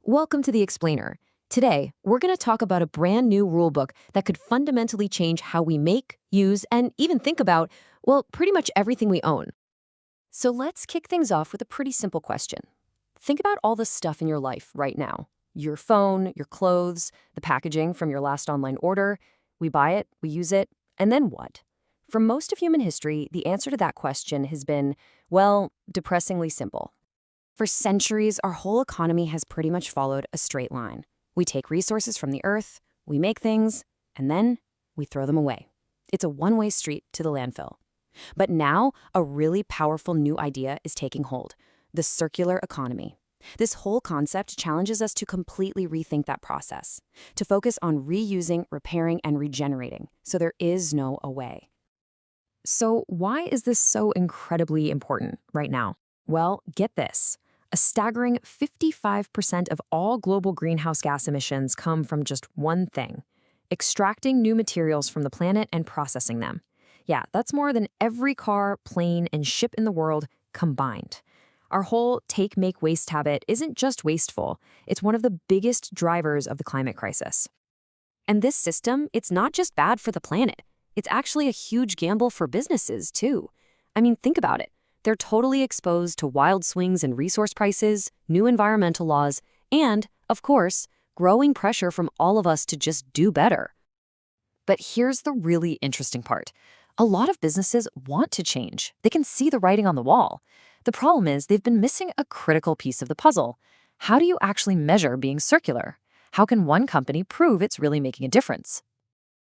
Welcome to the Explainer. Today, we're going to talk about a brand new rulebook that could fundamentally change how we make, use, and even think about, well, pretty much everything we own. So let's kick things off with a pretty simple question. Think about all the stuff in your life right now. Your phone, your clothes, the packaging from your last online order. We buy it, we use it, and then what? For most of human history, the answer to that question has been, well, depressingly simple. For centuries, our whole economy has pretty much followed a straight line. We take resources from the earth, we make things, and then we throw them away. It's a one-way street to the landfill. But now, a really powerful new idea is taking hold: the circular economy. This whole concept challenges us to completely rethink that process, to focus on reusing, repairing, and regenerating, so there is no away. So why is this so incredibly important right now? Well, get this. A staggering 55% of all global greenhouse gas emissions come from just one thing: extracting new materials from the planet and processing them. Yeah, that's more than every car, plane, and ship in the world combined. Our whole take, make, waste habit isn't just wasteful, it's one of the biggest drivers of the climate crisis. And this system, it's not just bad for the planet. It's actually a huge gamble for businesses, too. I mean, think about it. They're totally exposed to wild swings in resource prices, new environmental laws, and, of course, growing pressure from all of us to just do better. But here's the really interesting part. A lot of businesses want to change. They can see the writing on the wall. The problem is they've been missing a critical piece of the puzzle. How do you actually measure being circular? How can one company prove it's really making a difference?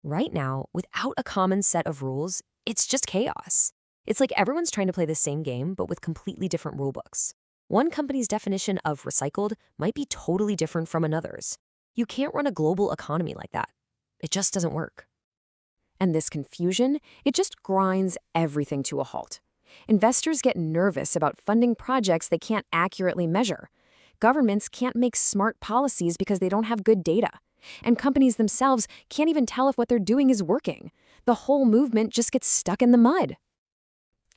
Right now, without a common set of rules, it's just chaos. It's like everyone's trying to play the same game, but with completely different rulebooks. One company's definition of recycled might be totally different from another's. You can't run a global economy like that. It just doesn't work. And this confusion, it just grinds everything to a halt. Investors get nervous about funding projects they can't accurately measure. Governments can't make smart policies because they don't have good data. And companies themselves can't even tell if what they're doing is working. The whole movement just gets stuck in the mud.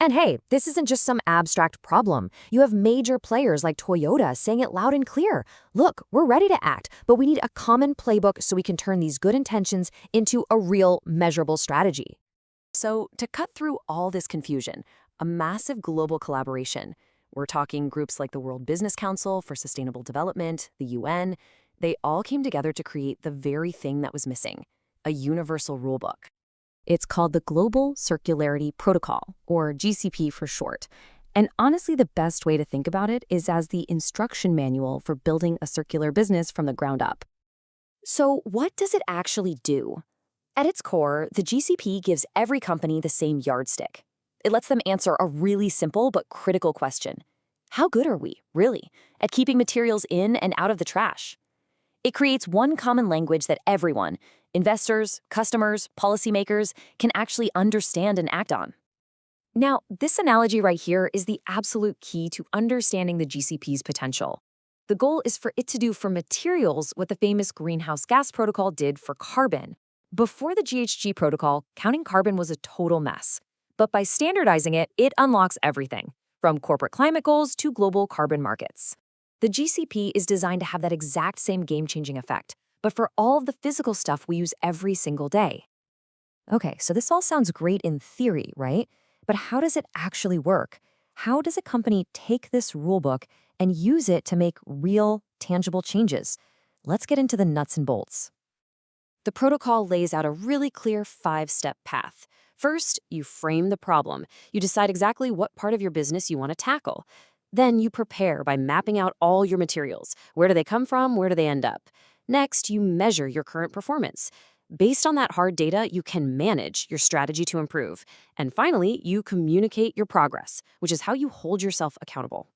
And hey, this isn't just some abstract problem. You have major players like Toyota saying it loud and clear. Look, we're ready to act, but we need a common playbook so we can turn these good intentions into a real, measurable strategy. So, to cut through all this confusion, a massive global collaboration. We're talking groups like the World Business Council for Sustainable Development, the UN. They all came together to create the very thing that was missing: a universal rulebook. It's called the Global Circularity Protocol, or GCP for short. And honestly, the best way to think about it is as the instruction manual for building a circular business from the ground up. So what does it actually do? At its core, the GCP gives every company the same yardstick. It lets them answer a really simple but critical question: how good are we, really, at keeping materials in and out of the trash? It creates one common language that everyone, investors, customers, policymakers, can actually understand and act on. Now, this analogy right here is the absolute key to understanding the GCP's potential. The goal is for it to do for materials what the famous greenhouse gas protocol did for carbon. Before the GHG protocol, counting carbon was a total mess. But by standardizing it, it unlocks everything, from corporate climate goals to global carbon markets. The GCP is designed to have that exact same game-changing effect, but for all of the physical stuff we use every single day. Okay, so this all sounds great in theory, right? But how does it actually work? How does a company take this rulebook and use it to make real, tangible changes? Let's get into the nuts and bolts. The protocol lays out a really clear 5-step path. First, you frame the problem. You decide exactly what part of your business you want to tackle. Then you prepare by mapping out all your materials. Where do they come from? Where do they end up? Next, you measure your current performance. Based on that hard data, you can manage your strategy to improve. And finally, you communicate your progress, which is how you hold yourself accountable.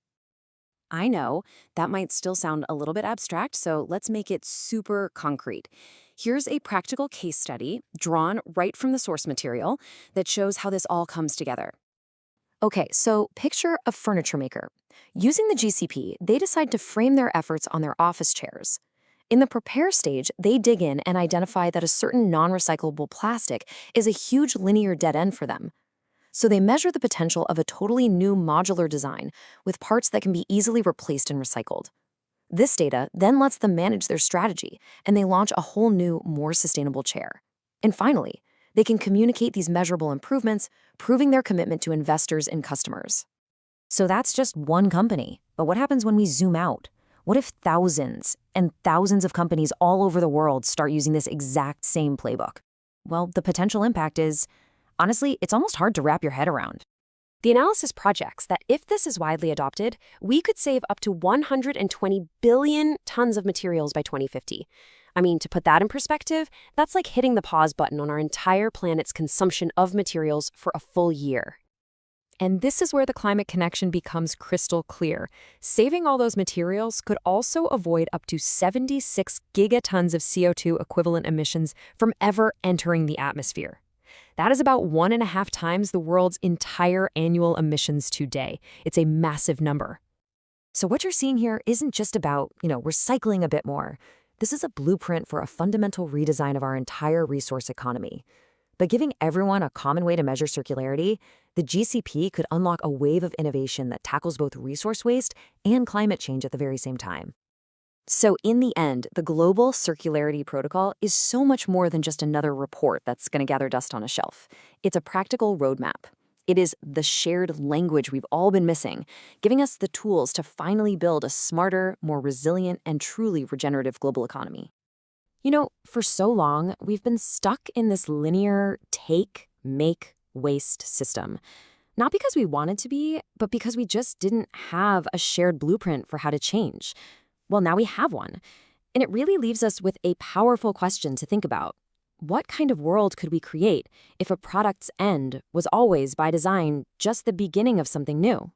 I know that might still sound a little bit abstract, so let's make it super concrete. Here's a practical case study drawn right from the source material that shows how this all comes together. Okay, so picture a furniture maker. Using the GCP, they decide to frame their efforts on their office chairs. In the prepare stage, they dig in and identify that a certain non-recyclable plastic is a huge linear dead end for them. So they measure the potential of a totally new modular design with parts that can be easily replaced and recycled. This data then lets them manage their strategy, and they launch a whole new, more sustainable chair. And finally, they can communicate these measurable improvements, proving their commitment to investors and customers. So that's just one company. But what happens when we zoom out? What if thousands and thousands of companies all over the world start using this exact same playbook? Well, the potential impact is, honestly, it's almost hard to wrap your head around. The analysis projects that if this is widely adopted, we could save up to 120 billion tons of materials by 2050. I mean, to put that in perspective, that's like hitting the pause button on our entire planet's consumption of materials for a full year. And this is where the climate connection becomes crystal clear. Saving all those materials could also avoid up to 76 gigatons of CO2 equivalent emissions from ever entering the atmosphere. That is about 1.5 times the world's entire annual emissions today. It's a massive number. So what you're seeing here isn't just about, recycling a bit more. This is a blueprint for a fundamental redesign of our entire resource economy. By giving everyone a common way to measure circularity, the GCP could unlock a wave of innovation that tackles both resource waste and climate change at the very same time. So in the end, the Global Circularity Protocol is so much more than just another report that's going to gather dust on a shelf. It's a practical roadmap. It is the shared language we've all been missing, giving us the tools to finally build a smarter, more resilient, and truly regenerative global economy. For so long, we've been stuck in this linear take, make, waste system. Not because we wanted to be, but because we just didn't have a shared blueprint for how to change. Well, now we have one. And it really leaves us with a powerful question to think about. What kind of world could we create if a product's end was always, by design, just the beginning of something new?